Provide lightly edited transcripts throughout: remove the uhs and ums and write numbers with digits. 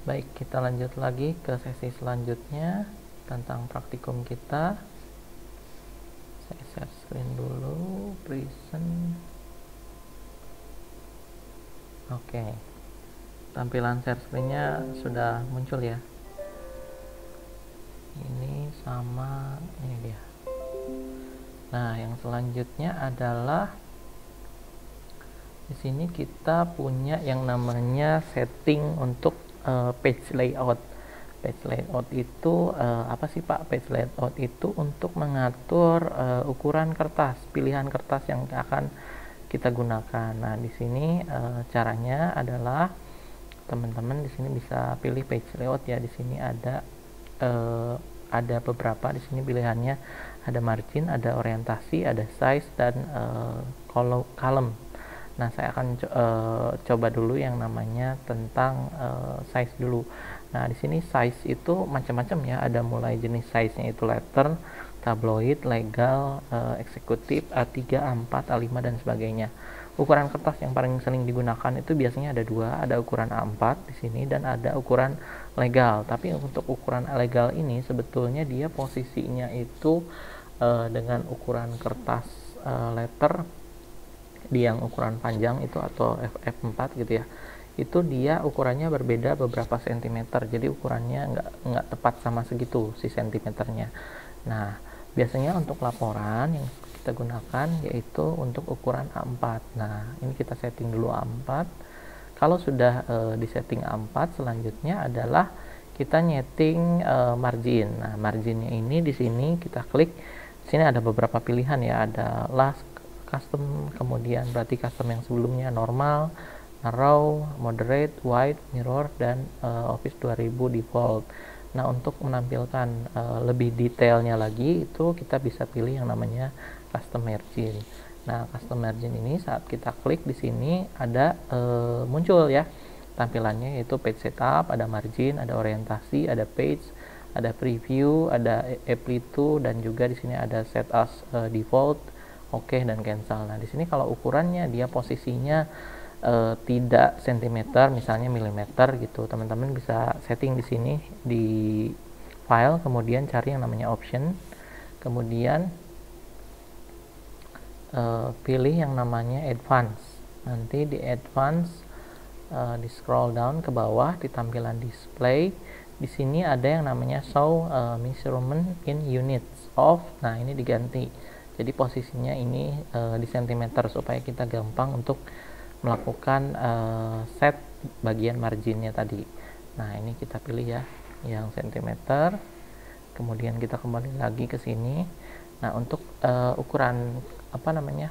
Baik, kita lanjut lagi ke sesi selanjutnya tentang praktikum kita. Saya share screen dulu, present. Oke, tampilan share screen-nya sudah muncul ya. Ini sama, ini dia. Nah, yang selanjutnya adalah di sini kita punya yang namanya setting untuk page layout. Page layout itu apa sih Pak? Page layout itu untuk mengatur ukuran kertas, pilihan kertas yang akan kita gunakan. Nah, di sini caranya adalah teman-teman di sini bisa pilih page layout ya. Di sini ada beberapa di sini pilihannya, ada margin, ada orientasi, ada size dan column. Nah, saya akan coba dulu yang namanya tentang size dulu. Nah, di sini size itu macam-macam ya, ada mulai jenis size-nya itu letter, tabloid, legal, eksekutif, A3, A4, A5 dan sebagainya. Ukuran kertas yang paling sering digunakan itu biasanya ada dua, ada ukuran A4 di sini dan ada ukuran legal. Tapi untuk ukuran legal ini sebetulnya dia posisinya itu dengan ukuran kertas letter di yang ukuran panjang itu atau F4 gitu ya, itu dia ukurannya berbeda beberapa sentimeter, jadi ukurannya nggak tepat sama segitu si sentimeternya. Nah, biasanya untuk laporan yang kita gunakan yaitu untuk ukuran A4. Nah, ini kita setting dulu A4. Kalau sudah di setting A4, selanjutnya adalah kita nyeting margin. Nah, marginnya ini di sini kita klik. Di sini ada beberapa pilihan ya, ada last, custom, kemudian berarti custom yang sebelumnya normal, narrow, moderate, wide, mirror, dan Office 2000 default. Nah, untuk menampilkan lebih detailnya lagi itu kita bisa pilih yang namanya custom margin. Nah, custom margin ini saat kita klik di sini ada muncul ya tampilannya, yaitu page setup, ada margin, ada orientasi, ada page, ada preview, ada apply to, dan juga di sini ada set as default, oke, dan cancel. Nah, di sini kalau ukurannya dia posisinya tidak sentimeter, misalnya milimeter gitu, teman-teman bisa setting di sini di file, kemudian cari yang namanya option, kemudian pilih yang namanya advance. Nanti di advance di scroll down ke bawah di tampilan display, di sini ada yang namanya show measurement in units of. Nah, ini diganti, jadi posisinya ini di sentimeter supaya kita gampang untuk melakukan set bagian marginnya tadi. Nah, ini kita pilih ya yang sentimeter, kemudian kita kembali lagi ke sini. Nah, untuk ukuran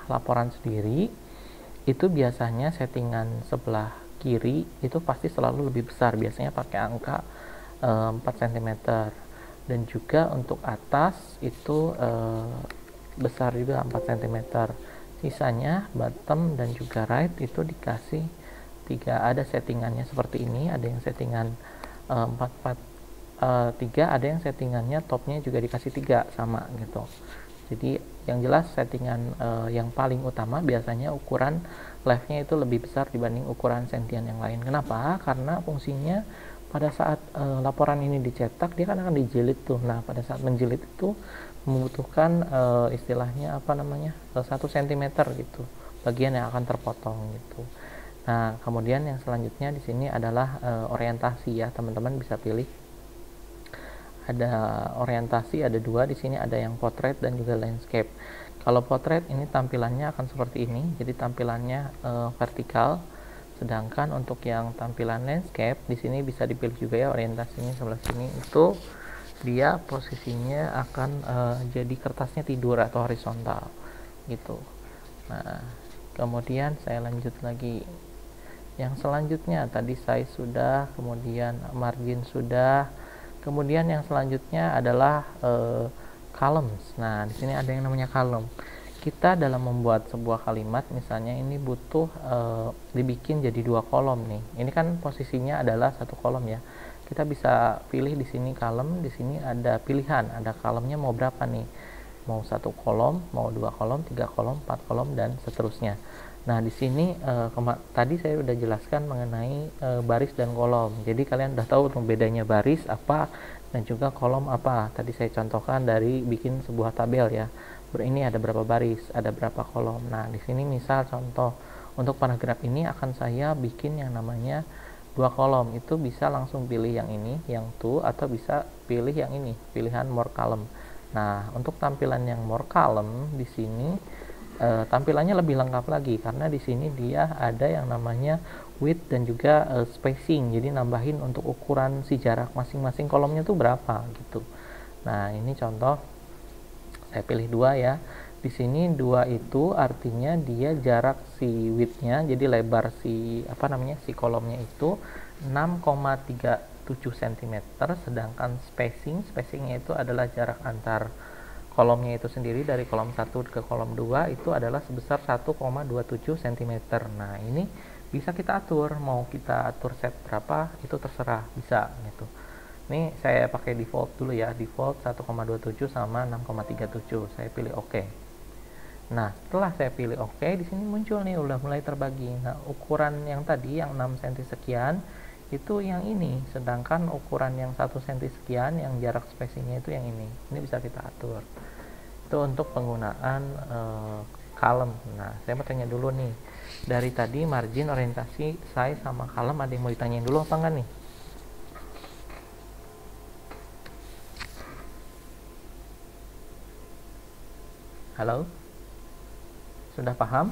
laporan sendiri itu biasanya settingan sebelah kiri itu pasti selalu lebih besar, biasanya pakai angka 4 cm, dan juga untuk atas itu besar juga 4 cm. Sisanya bottom dan juga right itu dikasih 3, ada settingannya seperti ini, ada yang settingan 3, ada yang settingannya topnya juga dikasih 3 sama gitu. Jadi yang jelas settingan yang paling utama biasanya ukuran leftnya itu lebih besar dibanding ukuran sentian yang lain. Kenapa? Karena fungsinya pada saat laporan ini dicetak dia kan akan dijilid tuh. Nah, pada saat menjilid itu membutuhkan istilahnya 1 cm gitu bagian yang akan terpotong gitu. Nah, kemudian yang selanjutnya di sini adalah orientasi ya, teman-teman bisa pilih. Ada orientasi, ada 2 di sini, ada yang portrait dan juga landscape. Kalau portrait ini tampilannya akan seperti ini, jadi tampilannya vertikal. Sedangkan untuk yang tampilan landscape di sini bisa dipilih juga ya, orientasinya sebelah sini itu dia posisinya akan jadi kertasnya tidur atau horizontal gitu. Nah, kemudian saya lanjut lagi. Yang selanjutnya tadi size sudah, kemudian margin sudah. Kemudian yang selanjutnya adalah columns. Nah, di sini ada yang namanya column. Kita dalam membuat sebuah kalimat, misalnya ini butuh dibikin jadi 2 kolom nih. Ini kan posisinya adalah 1 kolom ya. Kita bisa pilih di sini column, di sini ada pilihan, ada kolomnya mau berapa nih? Mau 1 kolom, mau 2 kolom, 3 kolom, 4 kolom, dan seterusnya. Nah, di sini tadi saya udah jelaskan mengenai baris dan kolom. Jadi kalian udah tahu tuh bedanya baris apa dan juga kolom apa. Tadi saya contohkan dari bikin sebuah tabel ya. Ini ada berapa baris, ada berapa kolom. Nah, di sini misal contoh untuk paragraf ini akan saya bikin yang namanya 2 kolom. Itu bisa langsung pilih yang ini, yang to, atau bisa pilih yang ini, pilihan more column. Nah, untuk tampilan yang more column di sini tampilannya lebih lengkap lagi karena di sini dia ada yang namanya width dan juga spacing. Jadi nambahin untuk ukuran si jarak masing-masing kolomnya tuh berapa gitu. Nah, ini contoh saya pilih 2 ya. Di sini 2 itu artinya dia jarak si width-nya, jadi lebar si si kolomnya itu 6,37 cm, sedangkan spacingnya itu adalah jarak antar kolomnya itu sendiri dari kolom 1 ke kolom 2 itu adalah sebesar 1,27 cm. Nah, ini bisa kita atur, mau kita atur set berapa itu terserah, bisa gitu. Ini saya pakai default dulu ya, default 1,27 sama 6,37. Saya pilih OK. Nah, setelah saya pilih OK, di sini muncul nih udah mulai terbagi. Nah, ukuran yang tadi yang 6 cm sekian itu yang ini, sedangkan ukuran yang 1 cm sekian yang jarak spacingnya itu yang ini. Ini bisa kita atur. Itu untuk penggunaan column. Nah, saya mau tanya dulu nih. Dari tadi margin, orientasi, size sama column ada yang mau ditanyain dulu apa enggak nih? Halo? Sudah paham?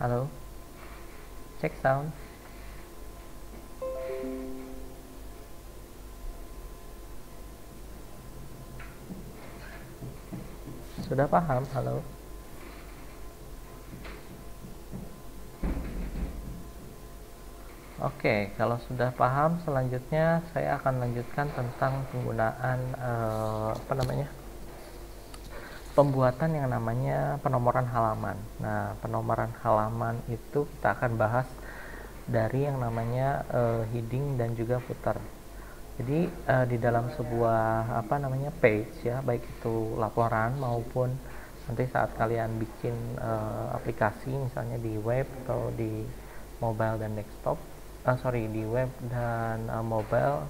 Halo? Cek sound. Sudah paham? Halo? Oke, kalau sudah paham, selanjutnya saya akan lanjutkan tentang penggunaan pembuatan yang namanya penomoran halaman. Nah, penomoran halaman itu kita akan bahas dari yang namanya heading dan juga footer. Jadi di dalam sebuah page ya, baik itu laporan maupun nanti saat kalian bikin aplikasi misalnya di web atau di mobile dan desktop, di web dan mobile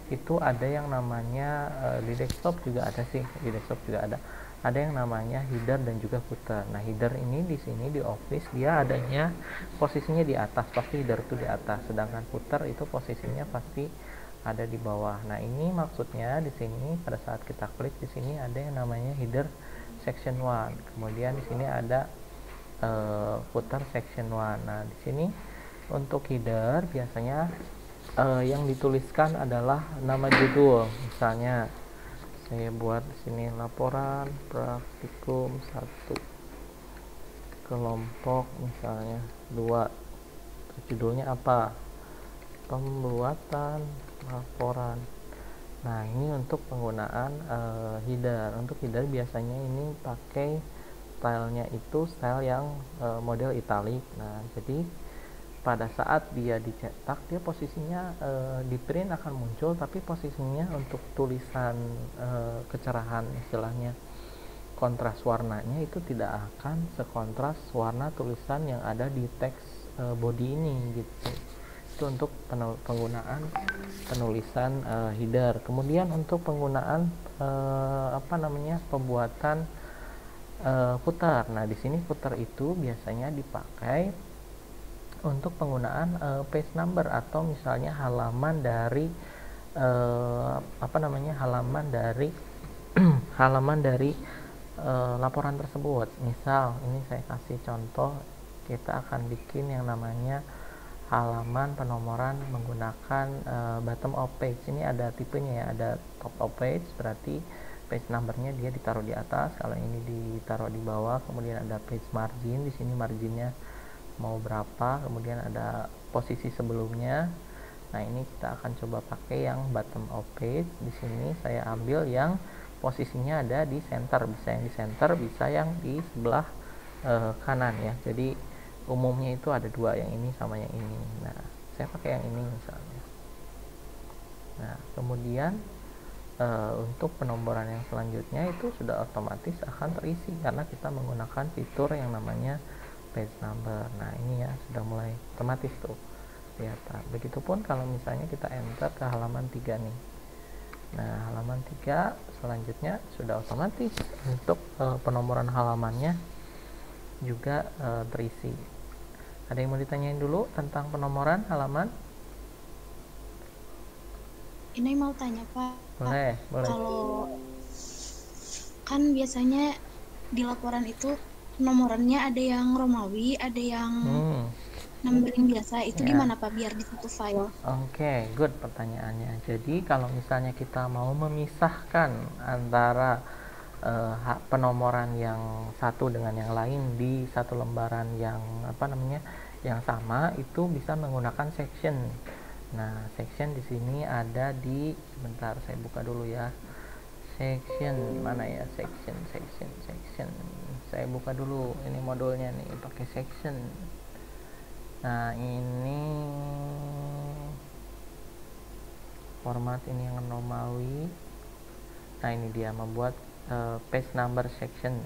itu ada yang namanya di desktop juga ada sih, di desktop juga ada yang namanya header dan juga footer. Nah, header ini di sini di Office dia adanya posisinya di atas, pasti header itu di atas, sedangkan footer itu posisinya pasti ada di bawah. Nah, ini maksudnya di sini pada saat kita klik di sini ada yang namanya header section 1. Kemudian di sini ada footer section 1. Nah, di sini untuk header biasanya yang dituliskan adalah nama judul. Misalnya saya buat di sini laporan praktikum 1 kelompok misalnya 2. Judulnya apa? Pembuatan laporan. Nah, ini untuk penggunaan header. Untuk header biasanya ini pakai stylenya itu style yang model italic. Nah, jadi pada saat dia dicetak dia posisinya di print akan muncul, tapi posisinya untuk tulisan kecerahan istilahnya kontras warnanya itu tidak akan sekontras warna tulisan yang ada di teks body ini gitu. Itu untuk penggunaan penulisan header. Kemudian untuk penggunaan pembuatan footer. Nah, di sini footer itu biasanya dipakai untuk penggunaan page number atau misalnya halaman dari halaman dari laporan tersebut. Misal ini saya kasih contoh, kita akan bikin yang namanya halaman penomoran menggunakan bottom of page. Ini ada tipenya ya, ada top of page berarti page numbernya dia ditaruh di atas, kalau ini ditaruh di bawah. Kemudian ada page margin, di sini marginnya mau berapa, kemudian ada posisi sebelumnya. Nah, ini kita akan coba pakai yang bottom of page. Di sini saya ambil yang posisinya ada di center, bisa yang di center, bisa yang di sebelah kanan ya. Jadi umumnya itu ada 2, yang ini sama yang ini. Nah, saya pakai yang ini misalnya. Nah, kemudian untuk penomoran yang selanjutnya itu sudah otomatis akan terisi karena kita menggunakan fitur yang namanya page number. Nah, ini ya sudah mulai otomatis tuh kelihatan. Begitupun kalau misalnya kita enter ke halaman 3 nih. Nah, halaman 3 selanjutnya sudah otomatis untuk penomoran halamannya juga terisi. Ada yang mau ditanyain dulu tentang penomoran halaman? Ini mau tanya Pak, Boleh. kalau kan biasanya di laporan itu nomorannya ada yang Romawi, ada yang numbering biasa. Itu Ya. gimana Pak biar di satu file? Oke, good pertanyaannya. Jadi kalau misalnya kita mau memisahkan antara penomoran yang satu dengan yang lain di satu lembaran yang yang sama, itu bisa menggunakan section. Nah, section di sini ada di, sebentar saya buka dulu ya. Section mana ya? Section. Saya buka dulu ini modulnya nih, pakai section. Nah, ini format ini yang Romawi. Nah, ini dia membuat page number section.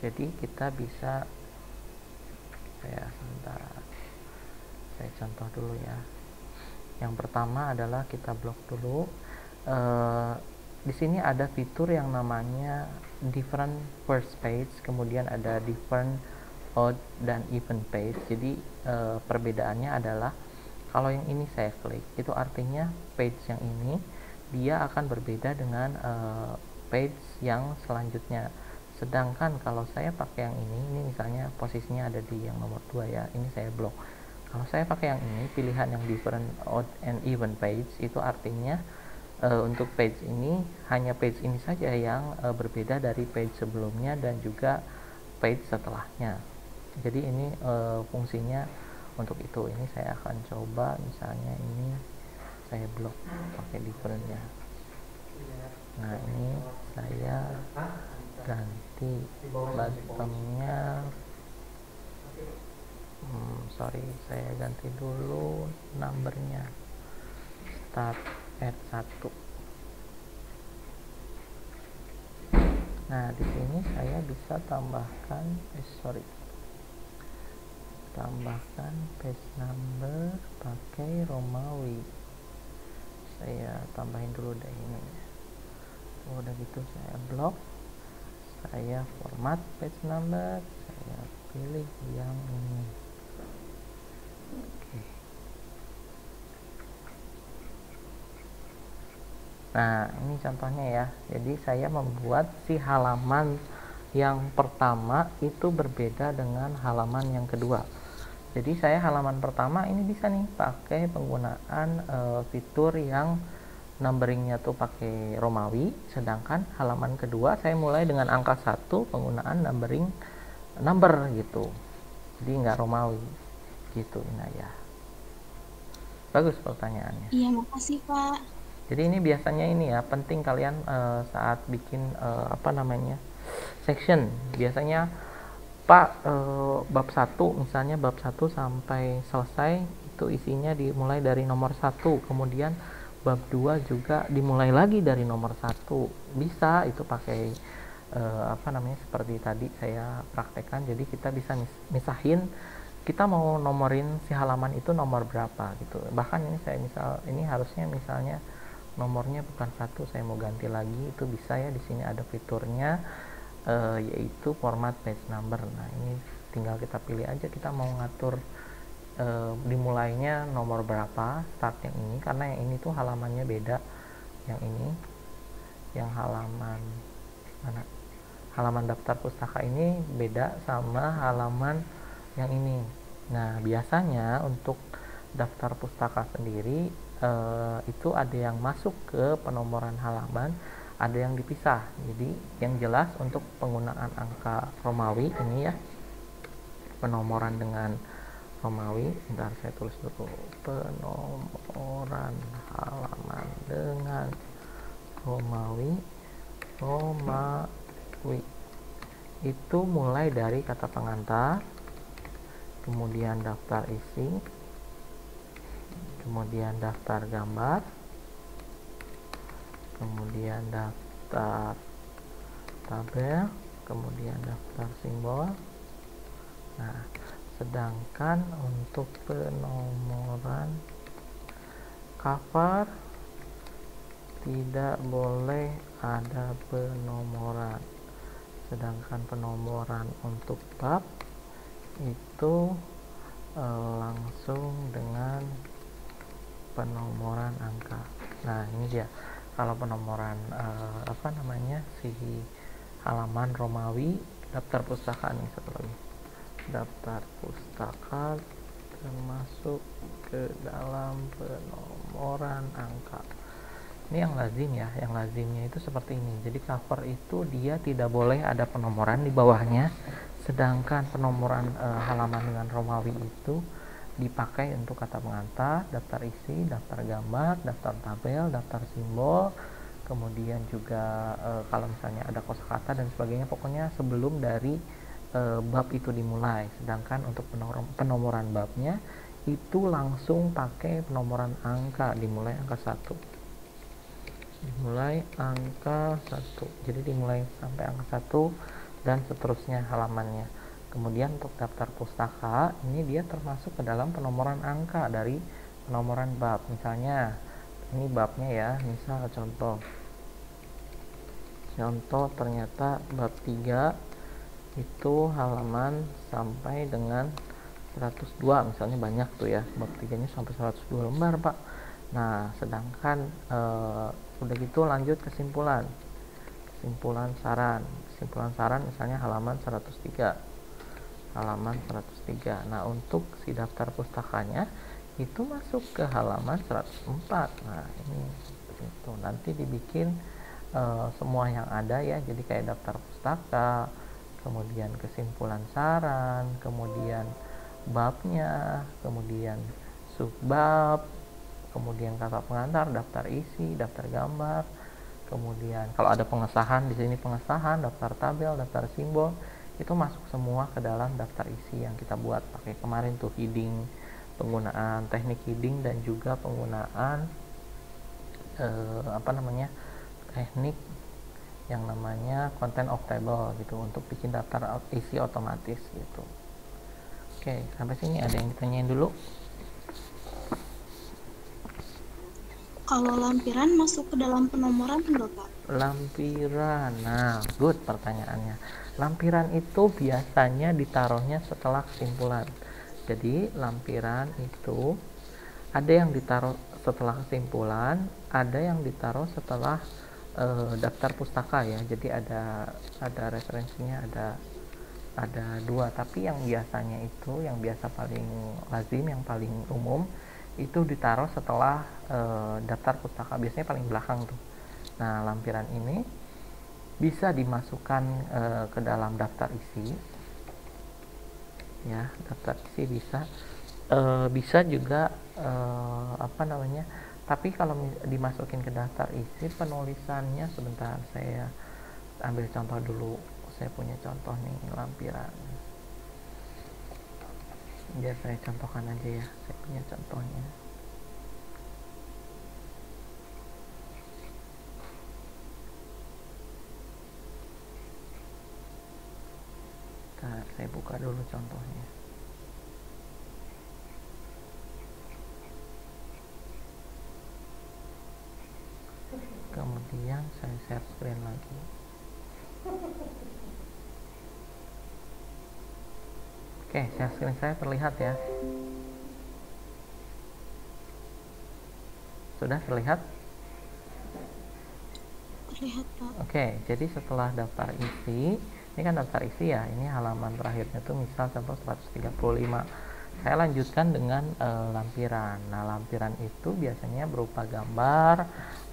Jadi kita bisa, sebentar, saya contoh dulu ya. Yang pertama adalah kita blok dulu. Di sini ada fitur yang namanya different first page, kemudian ada different odd dan even page. Jadi perbedaannya adalah kalau yang ini saya klik, itu artinya page yang ini dia akan berbeda dengan page yang selanjutnya. Sedangkan kalau saya pakai yang ini misalnya posisinya ada di yang nomor 2 ya, ini saya blok. Kalau saya pakai yang ini, pilihan yang different odd and even page, itu artinya untuk page ini hanya page ini saja yang berbeda dari page sebelumnya dan juga page setelahnya. Jadi ini fungsinya untuk itu. Ini saya akan coba, misalnya ini saya blok pakai differentnya. Nah, ini saya ganti bottomnya. Sorry, saya ganti dulu numbernya, start at 1. Nah, di sini saya bisa tambahkan tambahkan page number pakai Romawi. Saya tambahin dulu deh ini. Udah gitu saya blok, saya format page number, saya pilih yang ini. Oke. Nah, ini contohnya ya. Jadi saya membuat si halaman yang pertama itu berbeda dengan halaman yang kedua. Jadi saya halaman pertama ini bisa nih pakai penggunaan fitur yang numberingnya tuh pakai Romawi, sedangkan halaman kedua saya mulai dengan angka 1 penggunaan number gitu. Jadi nggak Romawi gitu, Inaya. Bagus pertanyaannya. Iya, makasih Pak. Jadi ini biasanya ini ya penting kalian saat bikin section. Biasanya Pak, bab 1 misalnya, bab 1 sampai selesai itu isinya dimulai dari nomor 1, kemudian bab 2 juga dimulai lagi dari nomor 1. Bisa itu pakai seperti tadi saya praktekkan. Jadi kita bisa misahin, kita mau nomorin si halaman itu nomor berapa gitu. Bahkan ini ini harusnya misalnya nomornya bukan 1, saya mau ganti lagi, itu bisa ya. Di sini ada fiturnya yaitu format page number. Nah, ini tinggal kita pilih aja kita mau ngatur dimulainya nomor berapa start yang ini, karena yang ini tuh halamannya beda. Yang ini yang halaman daftar pustaka ini beda sama halaman yang ini. Nah, biasanya untuk daftar pustaka sendiri itu ada yang masuk ke penomoran halaman, ada yang dipisah. Jadi yang jelas untuk penggunaan angka Romawi ini ya, penomoran dengan Romawi, bentar saya tulis dulu, penomoran halaman dengan Romawi itu mulai dari kata pengantar, kemudian daftar isi, kemudian daftar gambar, kemudian daftar tabel, kemudian daftar simbol. Nah, sedangkan untuk penomoran cover tidak boleh ada penomoran, sedangkan penomoran untuk bab itu langsung dengan penomoran angka. Nah, ini dia kalau penomoran si halaman Romawi daftar pustaka nih, satu lagi daftar pustaka termasuk ke dalam penomoran angka. Ini yang lazim ya, yang lazimnya itu seperti ini. Jadi cover itu dia tidak boleh ada penomoran di bawahnya, sedangkan penomoran halaman dengan Romawi itu dipakai untuk kata pengantar, daftar isi, daftar gambar, daftar tabel, daftar simbol, kemudian juga kalau misalnya ada kosakata dan sebagainya, pokoknya sebelum dari bab itu dimulai. Sedangkan untuk penomoran babnya itu langsung pakai penomoran angka, dimulai angka 1. Jadi dimulai sampai angka 1 dan seterusnya halamannya. Kemudian untuk daftar pustaka ini dia termasuk ke dalam penomoran angka dari penomoran bab. Misalnya ini babnya ya, misal contoh ternyata bab 3 itu halaman sampai dengan 102, misalnya banyak tuh ya, bab 3 nya sampai 102 lembar Pak. Nah, sedangkan udah gitu lanjut kesimpulan saran misalnya halaman 103. Nah, untuk si daftar pustakanya itu masuk ke halaman 104. Nah, ini itu nanti dibikin semua yang ada ya, jadi kayak daftar pustaka, kemudian kesimpulan saran, kemudian babnya, kemudian subbab, kemudian kata pengantar, daftar isi, daftar gambar, kemudian kalau ada pengesahan di sini pengesahan, daftar tabel, daftar simbol, itu masuk semua ke dalam daftar isi yang kita buat pakai kemarin tuh, heading, penggunaan teknik heading dan juga penggunaan teknik yang namanya content of table gitu untuk bikin daftar isi otomatis gitu. Oke, sampai sini ada yang ditanyain dulu? Kalau lampiran masuk ke dalam penomoran enggak, Pak? Lampiran, nah good pertanyaannya. Lampiran itu biasanya ditaruhnya setelah kesimpulan. Jadi lampiran itu ada yang ditaruh setelah kesimpulan, ada yang ditaruh setelah daftar pustaka ya. Jadi ada referensinya, ada dua, tapi yang biasanya itu, yang biasa paling lazim, yang paling umum itu ditaruh setelah daftar pustaka, biasanya paling belakang tuh. Nah, lampiran ini bisa dimasukkan ke dalam daftar isi ya, daftar isi bisa juga tapi kalau dimasukin ke daftar isi penulisannya, sebentar saya ambil contoh dulu. Saya punya contoh nih lampiran, biar saya contohkan aja ya, saya punya contohnya. Nah, saya buka dulu contohnya. Kemudian saya share screen lagi. Oke, share screen saya terlihat ya. Sudah terlihat? Terlihat, Pak. Oke, jadi setelah daftar isi, ini kan daftar isi ya, ini halaman terakhirnya tuh misal contoh 135. Saya lanjutkan dengan lampiran. Nah, lampiran itu biasanya berupa gambar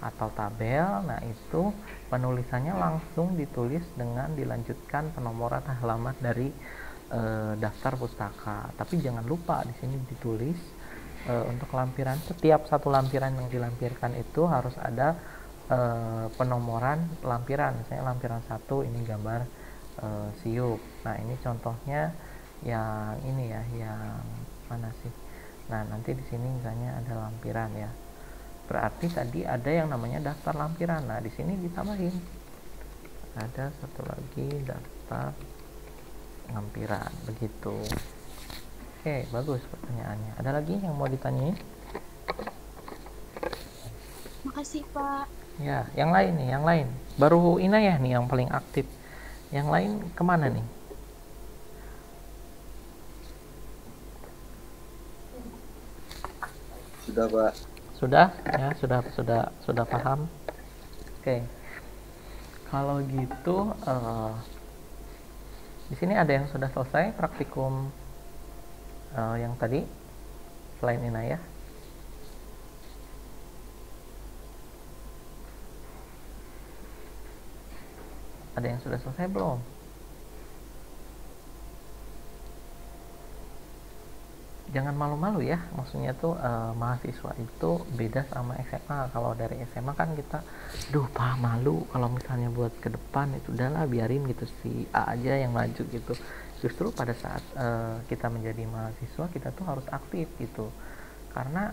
atau tabel. Nah, itu penulisannya langsung ditulis dengan dilanjutkan penomoran halaman dari daftar pustaka. Tapi jangan lupa di sini ditulis untuk lampiran, setiap satu lampiran yang dilampirkan itu harus ada penomoran lampiran. Misalnya lampiran 1 ini gambar siup. Nah, ini contohnya yang ini ya, yang mana sih? Nah, nanti di sini misalnya ada lampiran ya. Berarti tadi ada yang namanya daftar lampiran. Nah, di sini ditambahin. Ada satu lagi daftar lampiran, begitu. Oke, bagus pertanyaannya. Ada lagi yang mau ditanyain? Makasih, Pak. Ya, yang lain nih, yang lain. Baru Inayah nih yang paling aktif. Yang lain kemana nih? Sudah, Pak. Sudah? Ya, sudah paham. Oke. Kalau gitu, di sini ada yang sudah selesai praktikum yang tadi selain Inayah. Ada yang sudah selesai belum? Jangan malu-malu ya, maksudnya tuh mahasiswa itu beda sama SMA. Kalau dari SMA kan kita Pak, malu kalau misalnya buat ke depan, itu udahlah biarin gitu, si A aja yang maju gitu. Justru pada saat kita menjadi mahasiswa, kita tuh harus aktif gitu, karena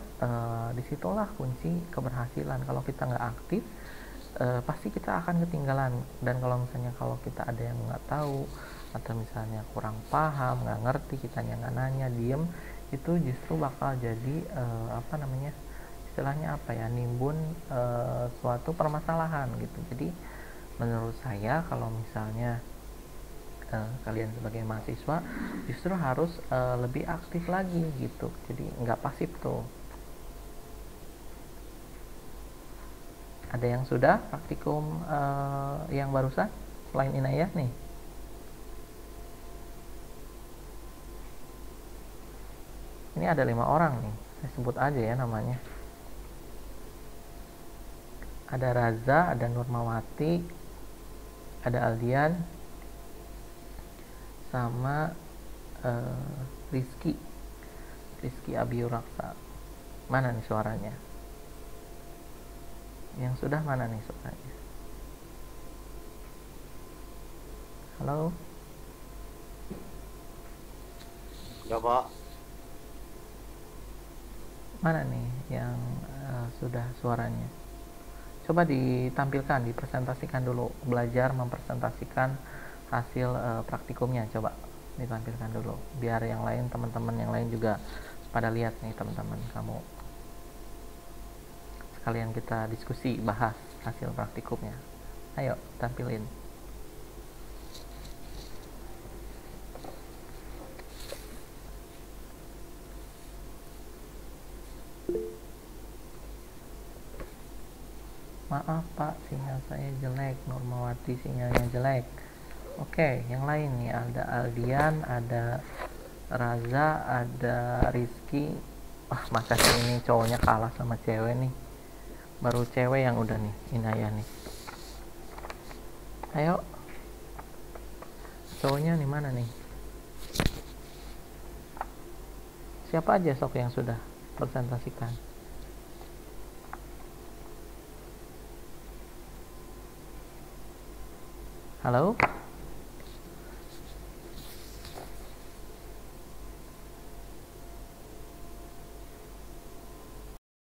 disitulah kunci keberhasilan. Kalau kita nggak aktif, pasti kita akan ketinggalan. Dan kalau kita ada yang nggak tahu atau misalnya kurang paham, nggak ngerti, kita nggak nanya, diem, itu justru bakal jadi istilahnya nimbun suatu permasalahan gitu. Jadi menurut saya kalau misalnya kalian sebagai mahasiswa justru harus lebih aktif lagi gitu, jadi nggak pasif tuh. Ada yang sudah praktikum yang barusan selain Inayah nih? Ini ada 5 orang nih, saya sebut aja ya namanya. Ada Raza, ada Nurmawati, ada Aldian, sama Rizky Abiuraksa. Mana nih suaranya? Yang sudah mana nih suaranya? Halo? Ya, Pak. Mana nih yang sudah suaranya? Coba ditampilkan, dipresentasikan dulu. Belajar mempresentasikan hasil praktikumnya. Coba ditampilkan dulu, biar yang lain, teman-teman yang lain juga pada lihat nih, teman-teman kamu. Sekalian kita diskusi, bahas hasil praktikumnya. Ayo, tampilin. Maaf Pak, sinyal saya jelek. Nurmawati sinyalnya jelek. Oke, yang lain nih, ada Aldian, ada Raza, ada Rizky. Wah, makasih, ini cowoknya kalah sama cewek nih. Baru cewek yang udah nih, Inayah nih. Ayo, cowoknya nih mana nih? Siapa aja sok yang sudah presentasikan? Halo?